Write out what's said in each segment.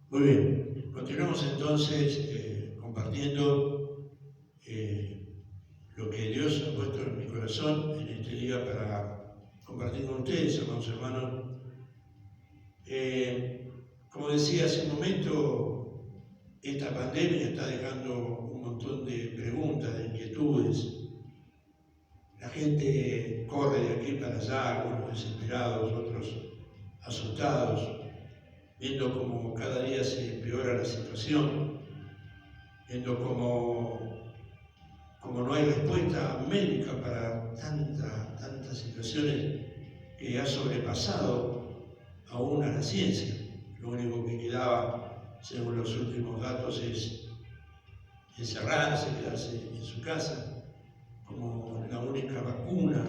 Muy bien, continuamos entonces compartiendo lo que Dios ha puesto en mi corazón en este día para compartir con ustedes, amados hermanos. Como decía hace un momento, esta pandemia está dejando un montón de preguntas, de inquietudes. La gente corre de aquí para allá, algunos desesperados, otros asustados, viendo cómo cada día se empeora la situación, viendo cómo no hay respuesta médica para tantas situaciones que ha sobrepasado aún a la ciencia. Lo único que quedaba, según los últimos datos, es encerrarse, quedarse en su casa, como la única vacuna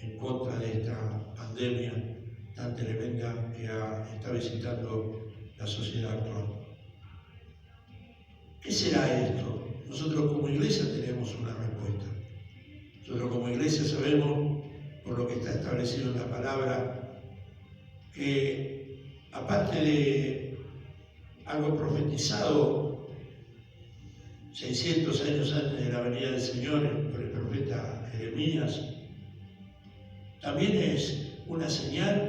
en contra de esta pandemia tan tremenda que está visitando la sociedad actual. ¿Qué será esto? Nosotros como iglesia tenemos una respuesta. Nosotros como iglesia sabemos, por lo que está establecido en la palabra, que aparte de algo profetizado 600 años antes de la venida del Señor por el profeta Jeremías, también es una señal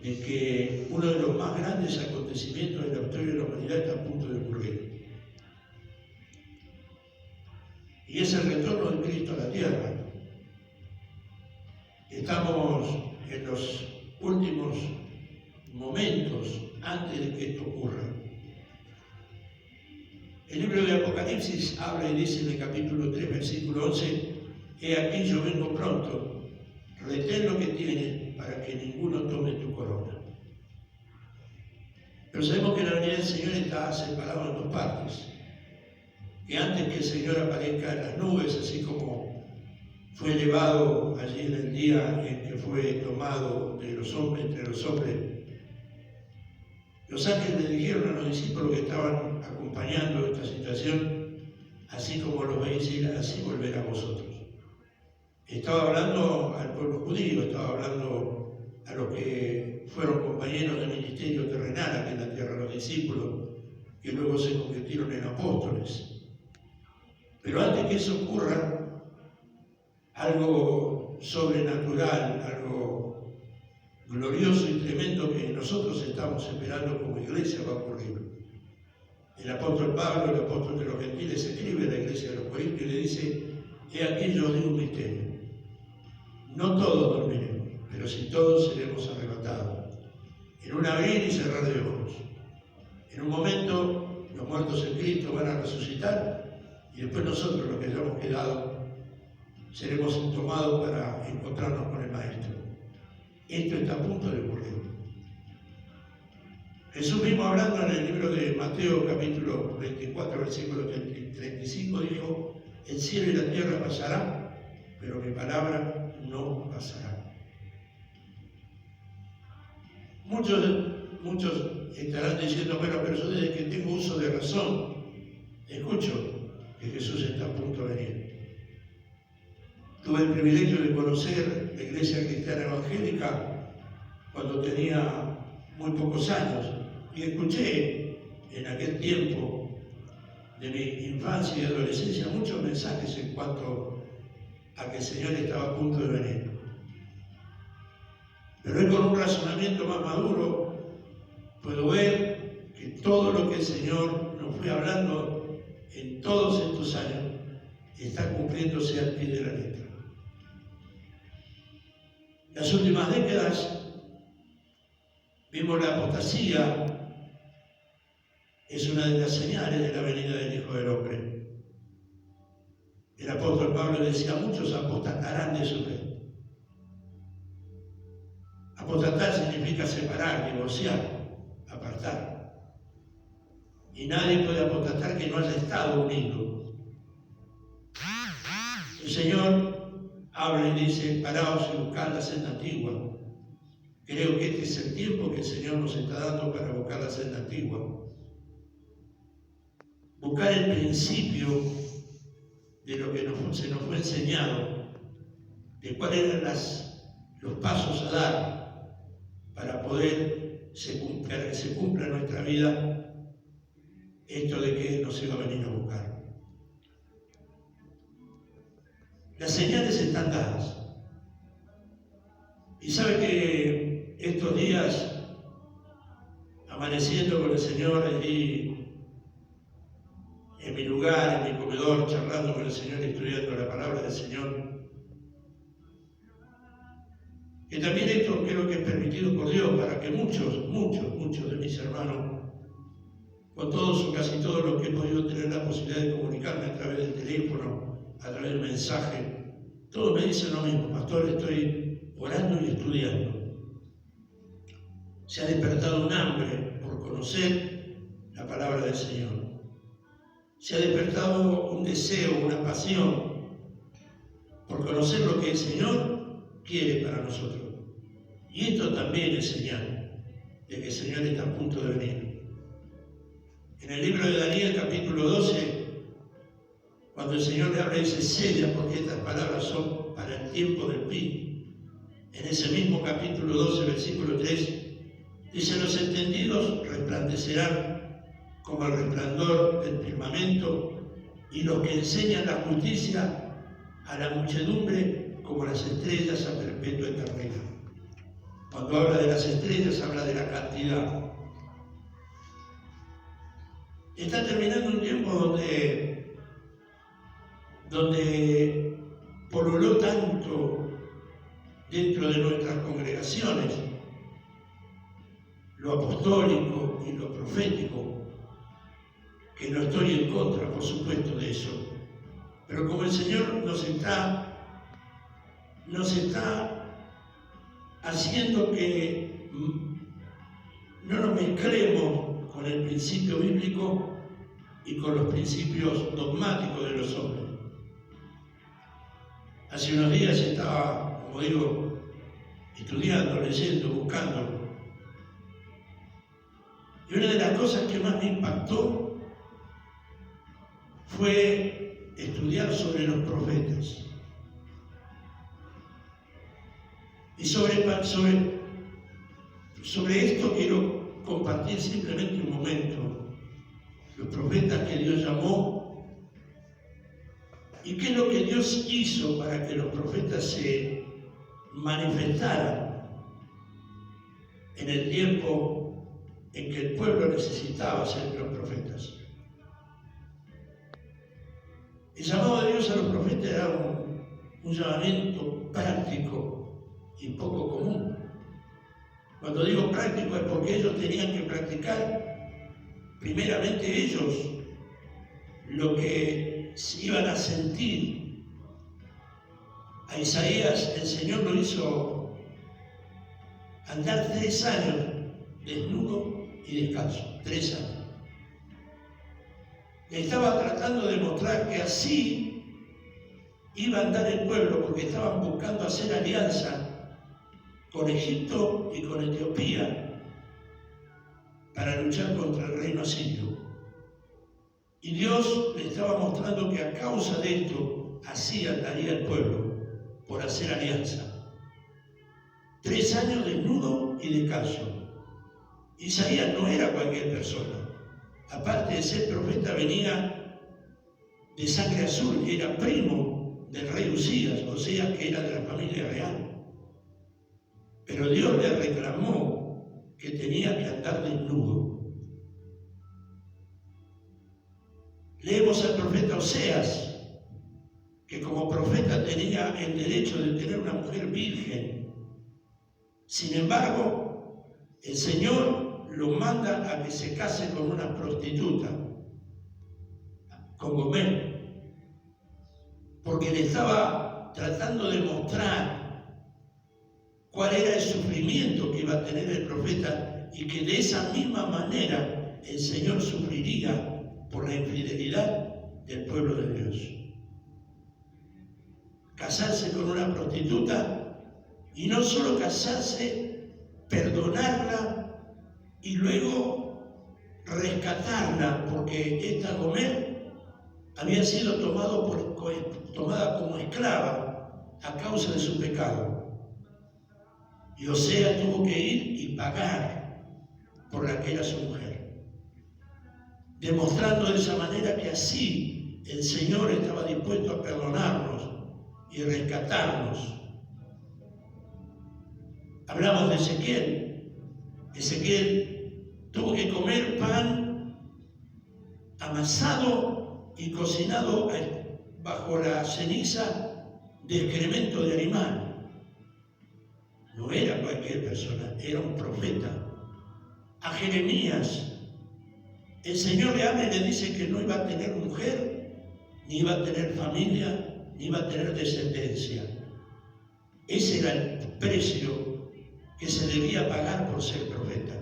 de que uno de los más grandes acontecimientos de la historia de la humanidad está a punto de ocurrir. Y es el retorno de Cristo a la tierra. Estamos en los últimos momentos antes de que esto ocurra. El libro de Apocalipsis habla y dice en el capítulo 3, versículo 11, «He aquí yo vengo pronto, retén lo que tienes para que ninguno tome tu corona». Pero sabemos que la venida del Señor está separada en dos partes. Que antes que el Señor aparezca en las nubes, así como fue llevado allí en el día en que fue tomado entre los hombres, los ángeles le dijeron a los discípulos que estaban acompañando esta situación, así como los veis ir, así volverá a vosotros. Estaba hablando al pueblo judío, estaba hablando a los que fueron compañeros del ministerio terrenal aquí en la tierra, los discípulos, que luego se convirtieron en apóstoles. Pero antes que eso ocurra, algo sobrenatural, algo glorioso y tremendo que nosotros estamos esperando como iglesia va a ocurrir. El apóstol Pablo, el apóstol de los gentiles, escribe a la iglesia de los Corintios y le dice: «He aquí yo os digo un misterio. No todos dormiremos, pero si todos seremos arrebatados, en un abrir y cerrar de ojos. En un momento los muertos en Cristo van a resucitar y después nosotros, los que hayamos quedado, seremos tomados para encontrarnos con el Maestro». Esto está a punto de ocurrir. Jesús mismo, hablando en el libro de Mateo, capítulo 24, versículo 35, dijo: «El cielo y la tierra pasarán, pero mi palabra no pasará». Muchos estarán diciendo: «Bueno, pero yo desde que tengo uso de razón escucho que Jesús está a punto de venir». Tuve el privilegio de conocer la Iglesia Cristiana Evangélica cuando tenía muy pocos años y escuché en aquel tiempo de mi infancia y adolescencia muchos mensajes en cuanto a que el Señor estaba a punto de venir. Pero hoy, con un razonamiento más maduro, puedo ver que todo lo que el Señor nos fue hablando en todos estos años está cumpliéndose al pie de la letra. Las últimas décadas vimos la apostasía, es una de las señales de la venida del Hijo del Hombre. El apóstol Pablo decía: «Muchos apostatarán de su fe». Apostatar significa separar, divorciar, apartar. Y nadie puede apostatar que no haya estado unido. El Señor habla y dice: «Paraos y buscad la senda antigua». Creo que este es el tiempo que el Señor nos está dando para buscar la senda antigua. Buscar el principio de lo que se nos fue enseñado, de cuáles eran los pasos a dar para poder para que se cumpla en nuestra vida esto de que Él nos iba a venir a buscar. Las señales están dadas. Y sabe que estos días, amaneciendo con el Señor allí en mi lugar, en mi comedor, charlando con el Señor y estudiando la palabra del Señor, que también esto creo que es permitido por Dios para que muchos de mis hermanos, con todos o casi todos los que he podido tener la posibilidad de comunicarme a través del teléfono, a través del mensaje, todos me dicen lo mismo: pastor, estoy orando y estudiando. Se ha despertado un hambre por conocer la palabra del Señor. Se ha despertado un deseo, una pasión por conocer lo que el Señor quiere para nosotros. Y esto también es señal de que el Señor está a punto de venir. En el libro de Daniel, capítulo 12, cuando el Señor le habla y dice: sella, porque estas palabras son para el tiempo del fin. En ese mismo capítulo 12, versículo 3, dice: los entendidos resplandecerán como el resplandor del firmamento, y los que enseñan la justicia a la muchedumbre como las estrellas a perpetua eternidad. Cuando habla de las estrellas, habla de la cantidad. Está terminando un tiempo donde poluló tanto dentro de nuestras congregaciones lo apostólico y lo profético, que no estoy en contra, por supuesto, de eso. Pero como el Señor nos está haciendo que no nos mezclemos con el principio bíblico y con los principios dogmáticos de los hombres. Hace unos días estaba, como digo, estudiando, leyendo, buscando. Y una de las cosas que más me impactó fue estudiar sobre los profetas. Y sobre esto quiero compartir simplemente un momento. Los profetas que Dios llamó, y qué es lo que Dios hizo para que los profetas se manifestaran en el tiempo en que el pueblo necesitaba ser los profetas. El llamado de Dios a los profetas era un llamamiento práctico y poco común. Cuando digo práctico es porque ellos tenían que practicar primeramente ellos lo que iban a sentir. A Isaías el Señor lo hizo andar 3 años desnudo y descalzo. 3 años. Estaba tratando de mostrar que así iba a andar el pueblo, porque estaban buscando hacer alianza con Egipto y con Etiopía para luchar contra el reino asirio. Y Dios le estaba mostrando que a causa de esto así andaría el pueblo, por hacer alianza. 3 años desnudo y descalzo. Isaías no era cualquier persona. Aparte de ser profeta, venía de sangre azul, era primo del rey Usías, o sea que era de la familia real. Pero Dios le reclamó que tenía que andar desnudo. Leemos al profeta Oseas, que como profeta tenía el derecho de tener una mujer virgen. Sin embargo, el Señor lo manda a que se case con una prostituta, con Gomer, porque le estaba tratando de mostrar cuál era el sufrimiento que iba a tener el profeta, y que de esa misma manera el Señor sufriría por la infidelidad del pueblo de Dios. Casarse con una prostituta, y no solo casarse, perdonarla y luego rescatarla, porque esta Gomer había sido tomada como esclava a causa de su pecado. Y Oseas tuvo que ir y pagar la que era su mujer, demostrando de esa manera que así el Señor estaba dispuesto a perdonarnos y rescatarnos. Hablamos de Ezequiel. Ezequiel tuvo que comer pan amasado y cocinado bajo la ceniza de excremento de animal. No era cualquier persona, era un profeta. A Jeremías, el Señor le habla y le dice que no iba a tener mujer, ni iba a tener familia, ni iba a tener descendencia. Ese era el precio que se debía pagar por ser profeta.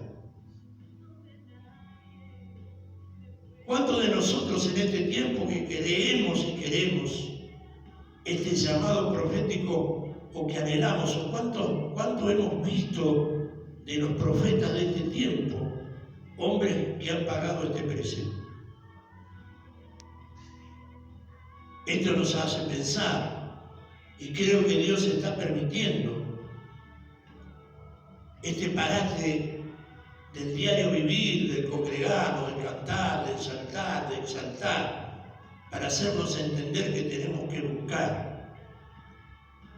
¿Cuántos de nosotros en este tiempo que creemos y queremos este llamado profético o que anhelamos, o cuánto hemos visto de los profetas de este tiempo, hombres que han pagado este precio? Esto nos hace pensar, y creo que Dios está permitiendo este paraje del diario vivir, del congregado, del cantar, del saltar, de exaltar, para hacernos entender que tenemos que buscar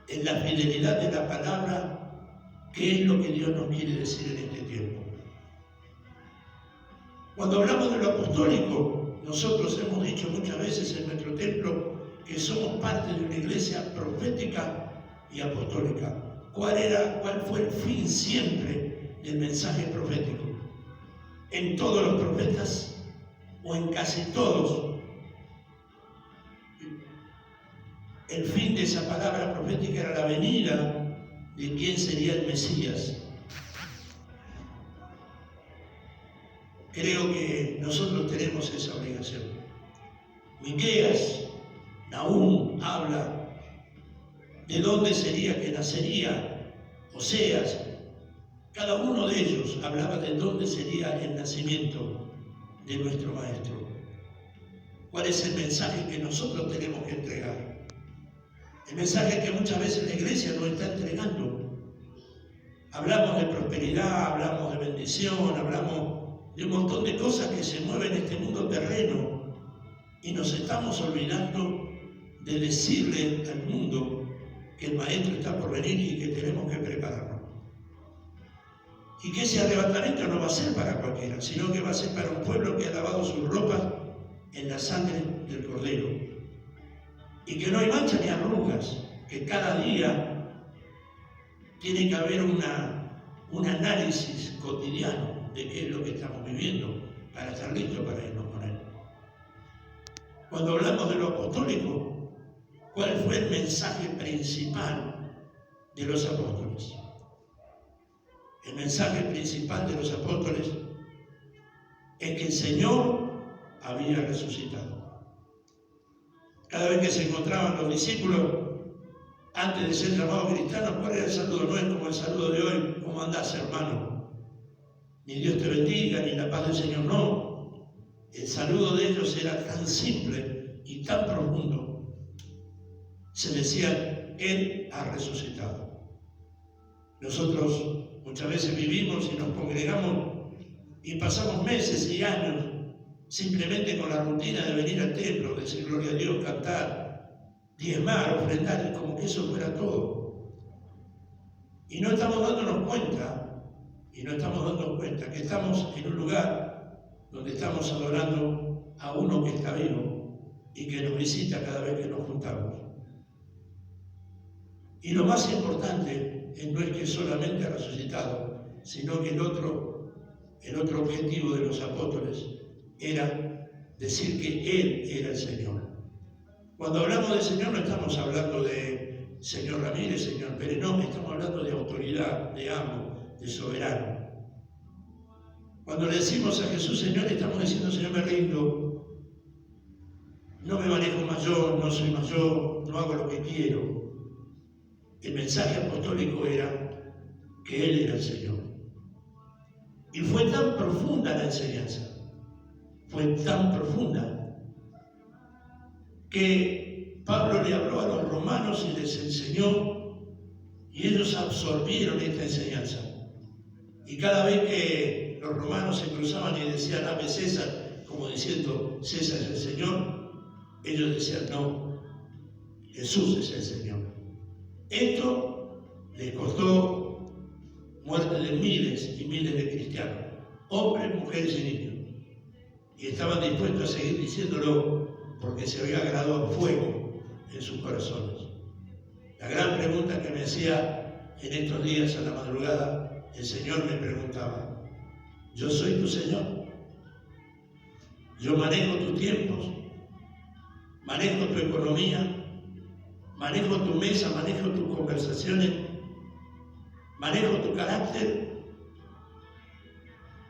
en la fidelidad de la palabra qué es lo que Dios nos quiere decir en este tiempo. Cuando hablamos de lo apostólico, nosotros hemos dicho muchas veces en nuestro templo que somos parte de una iglesia profética y apostólica. ¿Cuál fue el fin siempre del mensaje profético? En todos los profetas, o en casi todos, el fin de esa palabra profética era la venida de quién sería el Mesías. Creo que nosotros tenemos esa obligación. Miqueas, Nahum habla de dónde sería que nacería Oseas. Cada uno de ellos hablaba de dónde sería el nacimiento de nuestro Maestro. ¿Cuál es el mensaje que nosotros tenemos que entregar? El mensaje que muchas veces la iglesia nos está entregando. Hablamos de prosperidad, hablamos de bendición, hablamos de un montón de cosas que se mueven en este mundo terreno y nos estamos olvidando de decirle al mundo que el Maestro está por venir y que tenemos que prepararnos. Y que ese arrebatamiento no va a ser para cualquiera, sino que va a ser para un pueblo que ha lavado sus ropas en la sangre del Cordero. Y que no hay mancha ni arrugas, que cada día tiene que haber un análisis cotidiano de qué es lo que estamos viviendo para estar listos para irnos con Él. Cuando hablamos de lo apostólico, ¿cuál fue el mensaje principal de los apóstoles? El mensaje principal de los apóstoles es que el Señor había resucitado. Cada vez que se encontraban los discípulos, antes de ser llamados cristianos, ¿cuál era el saludo? No es como el saludo de hoy: ¿cómo andás, hermano? Ni Dios te bendiga, ni la paz del Señor, no. El saludo de ellos era tan simple y tan profundo. Se decía: Él ha resucitado. Nosotros muchas veces vivimos y nos congregamos y pasamos meses y años simplemente con la rutina de venir al templo, decir gloria a Dios, cantar, diezmar, ofrendar, y como que eso fuera todo. Y no estamos dándonos cuenta que estamos en un lugar donde estamos adorando a uno que está vivo y que nos visita cada vez que nos juntamos. Y lo más importante no es que solamente ha resucitado, sino que el otro objetivo de los apóstoles era decir que Él era el Señor. Cuando hablamos del Señor no estamos hablando de señor Ramírez, señor Pérez, no, estamos hablando de autoridad, de amo, de soberano. Cuando le decimos a Jesús Señor, estamos diciendo: Señor, me rindo, no me manejo más yo, no soy más yo, no hago lo que quiero. El mensaje apostólico era que Él era el Señor. Y fue tan profunda la enseñanza, fue tan profunda, que Pablo le habló a los romanos y les enseñó, y ellos absorbieron esta enseñanza. Y cada vez que los romanos se cruzaban y decían ame César, como diciendo César es el Señor, ellos decían no, Jesús es el Señor. Esto les costó muerte de miles y miles de cristianos, hombres, mujeres y niños. Y estaban dispuestos a seguir diciéndolo porque se había grabado fuego en sus corazones. La gran pregunta que me hacía en estos días a la madrugada, el Señor me preguntaba, ¿yo soy tu Señor? ¿Yo manejo tus tiempos? ¿Manejo tu economía? ¿Manejo tu mesa? ¿Manejo tus conversaciones? ¿Manejo tu carácter?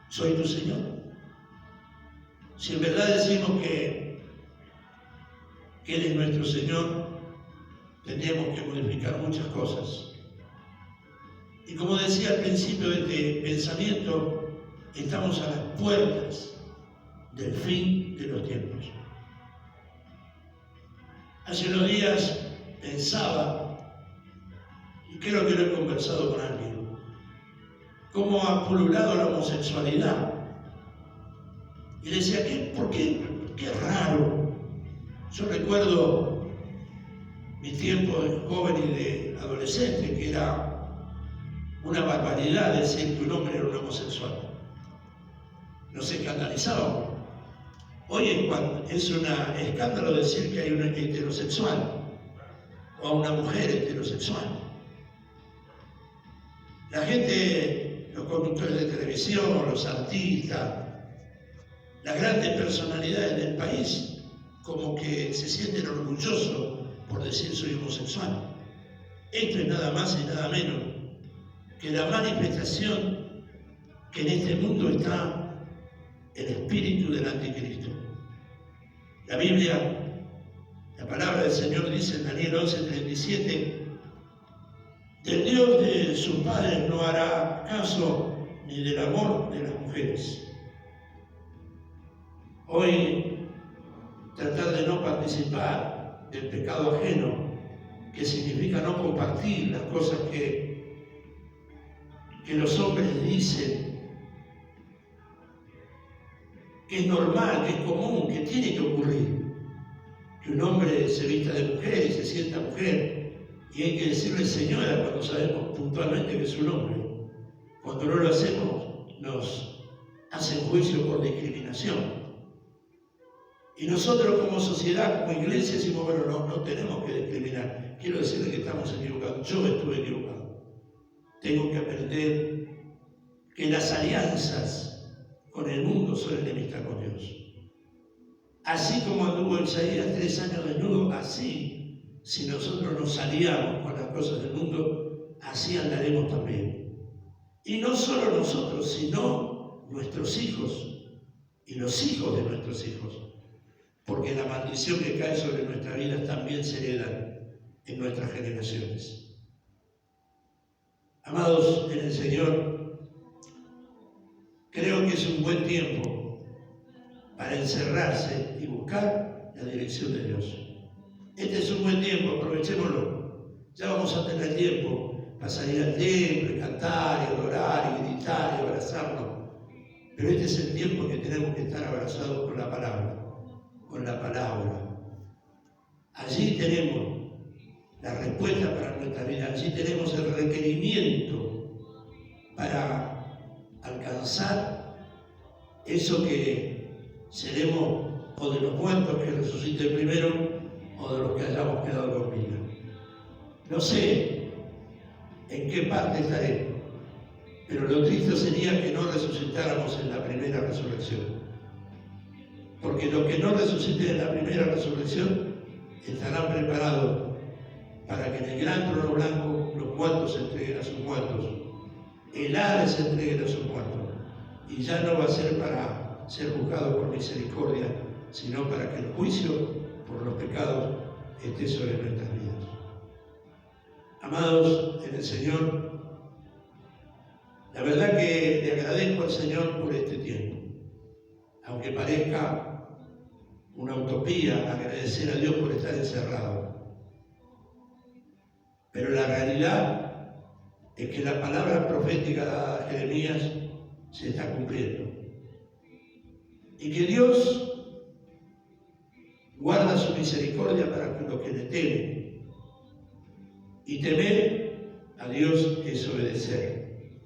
¿Soy tu Señor? Si en verdad decimos que Él es nuestro Señor, tendríamos que modificar muchas cosas. Y como decía al principio de este pensamiento, estamos a las puertas del fin de los tiempos. Hace unos días pensaba, y creo que lo he conversado con alguien, cómo ha pululado la homosexualidad. Y decía, ¿por qué? Qué raro. Yo recuerdo mi tiempo de joven y de adolescente, que era una barbaridad decir que un hombre era un homosexual. Nos escandalizábamos. Hoy es un escándalo decir que hay un heterosexual o a una mujer heterosexual. La gente, los conductores de televisión, los artistas, las grandes personalidades del país, como que se sienten orgullosos por decir soy homosexual. Esto es nada más y nada menos que la manifestación que en este mundo está el espíritu del anticristo. La Biblia, la palabra del Señor dice en Daniel 11:37, del Dios de sus padres no hará caso ni del amor de las mujeres. Hoy, tratar de no participar del pecado ajeno, que significa no compartir las cosas que los hombres dicen, que es normal, que es común, que tiene que ocurrir. Que un hombre se vista de mujer y se sienta mujer, y hay que decirle señora cuando sabemos puntualmente que es un hombre. Cuando no lo hacemos, nos hacen juicio por discriminación. Y nosotros como sociedad, como iglesia, decimos, bueno, no tenemos que discriminar. Quiero decirle que estamos equivocados. Yo estuve equivocado. Tengo que aprender que las alianzas con el mundo son enemistad con Dios. Así como anduvo Isaías 3 años desnudo, así, si nosotros nos aliamos con las cosas del mundo, así andaremos también. Y no solo nosotros, sino nuestros hijos y los hijos de nuestros hijos. Porque la maldición que cae sobre nuestra vida también se hereda en nuestras generaciones. Amados en el Señor, creo que es un buen tiempo para encerrarse y buscar la dirección de Dios. Este es un buen tiempo, aprovechémoslo. Ya vamos a tener tiempo para salir al templo, y cantar, y adorar, y gritar, y abrazarnos. Pero este es el tiempo que tenemos que estar abrazados con la palabra. Con la palabra. Allí tenemos la respuesta para nuestra vida, allí tenemos el requerimiento para alcanzar eso que seremos o de los muertos que resuciten primero o de los que hayamos quedado dormidos. No sé en qué parte estaré, pero lo triste sería que no resucitáramos en la primera resurrección. Porque los que no resuciten en la primera resurrección estarán preparados para que en el gran trono blanco los muertos se entreguen a sus muertos, el Hades se entreguen a sus muertos, y ya no va a ser para ser juzgado por misericordia, sino para que el juicio por los pecados esté sobre nuestras vidas. Amados en el Señor, la verdad que le agradezco al Señor por este tiempo, aunque parezca una utopía agradecer a Dios por estar encerrado. Pero la realidad es que la palabra profética dada a Jeremías se está cumpliendo. Y que Dios guarda su misericordia para los que le temen. Y temer a Dios es obedecer.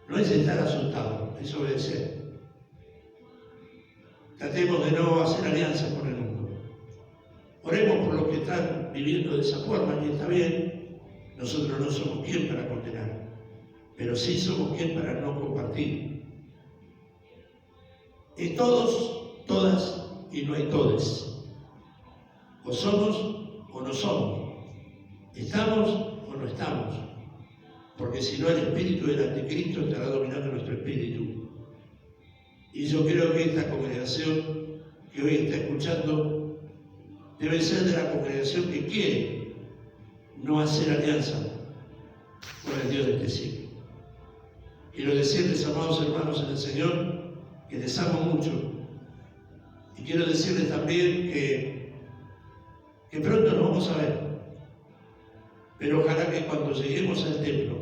No es estar asustado, es obedecer. Tratemos de no hacer alianzas con el mundo. Oremos por los que están viviendo de esa forma y está bien. Nosotros no somos quien para condenar, pero sí somos quien para no compartir. Es todos, todas y no hay todes. O somos o no somos. Estamos o no estamos. Porque si no, el espíritu del anticristo estará dominando nuestro espíritu. Y yo creo que esta congregación que hoy está escuchando debe ser de la congregación que quiere no hacer alianza con el Dios de este siglo. Quiero decirles, amados hermanos en el Señor, que les amo mucho. Y quiero decirles también que pronto nos vamos a ver. Pero ojalá que cuando lleguemos al templo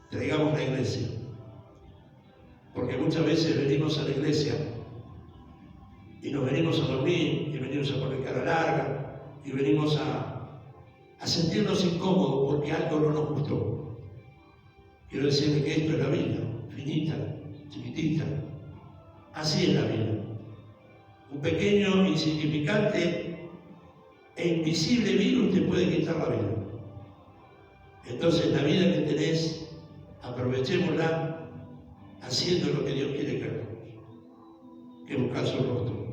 traigamos la iglesia. Porque muchas veces venimos a la iglesia y nos venimos a dormir, y venimos a poner cara larga, y venimos a sentirnos incómodos porque algo no nos gustó. Quiero decirles que esto es la vida, finita, chiquitita. Así es la vida. Un pequeño, insignificante e invisible virus te puede quitar la vida. Entonces, la vida que tenés, aprovechémosla haciendo lo que Dios quiere que hagamos, que buscar su rostro,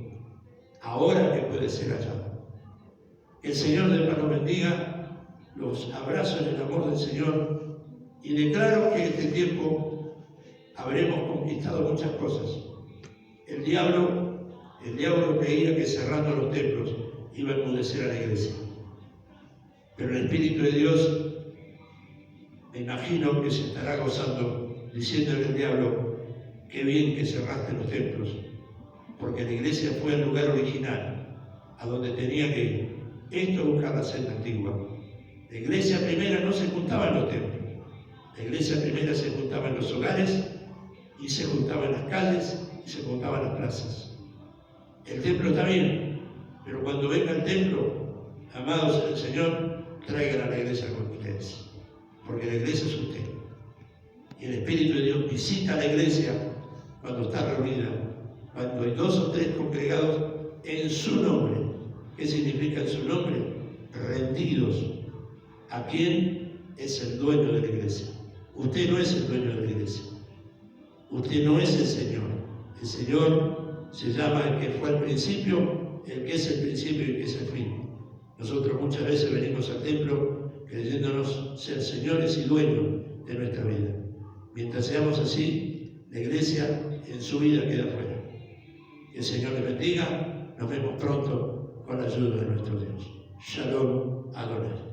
ahora que puede ser allá. Que el Señor de paz nos bendiga, los abrazo en el amor del Señor y declaro que en este tiempo habremos conquistado muchas cosas. El diablo creía que cerrando los templos iba a enmudecer a la iglesia, pero el Espíritu de Dios me imagino que se estará gozando diciéndole al diablo: qué bien que cerraste los templos, porque la iglesia fue el lugar original, a donde tenía que ir. Esto es buscar la senda antigua. La iglesia primera no se juntaba en los templos, la iglesia primera se juntaba en los hogares, y se juntaba en las calles, y se juntaba en las plazas. El templo está bien, pero cuando venga el templo, amados en el Señor, traigan a la iglesia con ustedes, porque la iglesia es usted. Y el Espíritu de Dios visita a la iglesia cuando está reunida, cuando hay 2 o 3 congregados en su nombre. ¿Qué significa en su nombre? Rendidos. ¿A quién? Es el dueño de la iglesia. Usted no es el dueño de la iglesia. Usted no es el Señor. El Señor se llama el que fue al principio, el que es el principio y el que es el fin. Nosotros muchas veces venimos al templo creyéndonos ser señores y dueños de nuestra vida. Mientras seamos así, la iglesia en su vida queda fuera. Que el Señor les bendiga. Nos vemos pronto con la ayuda de nuestro Dios. Shalom Adonai.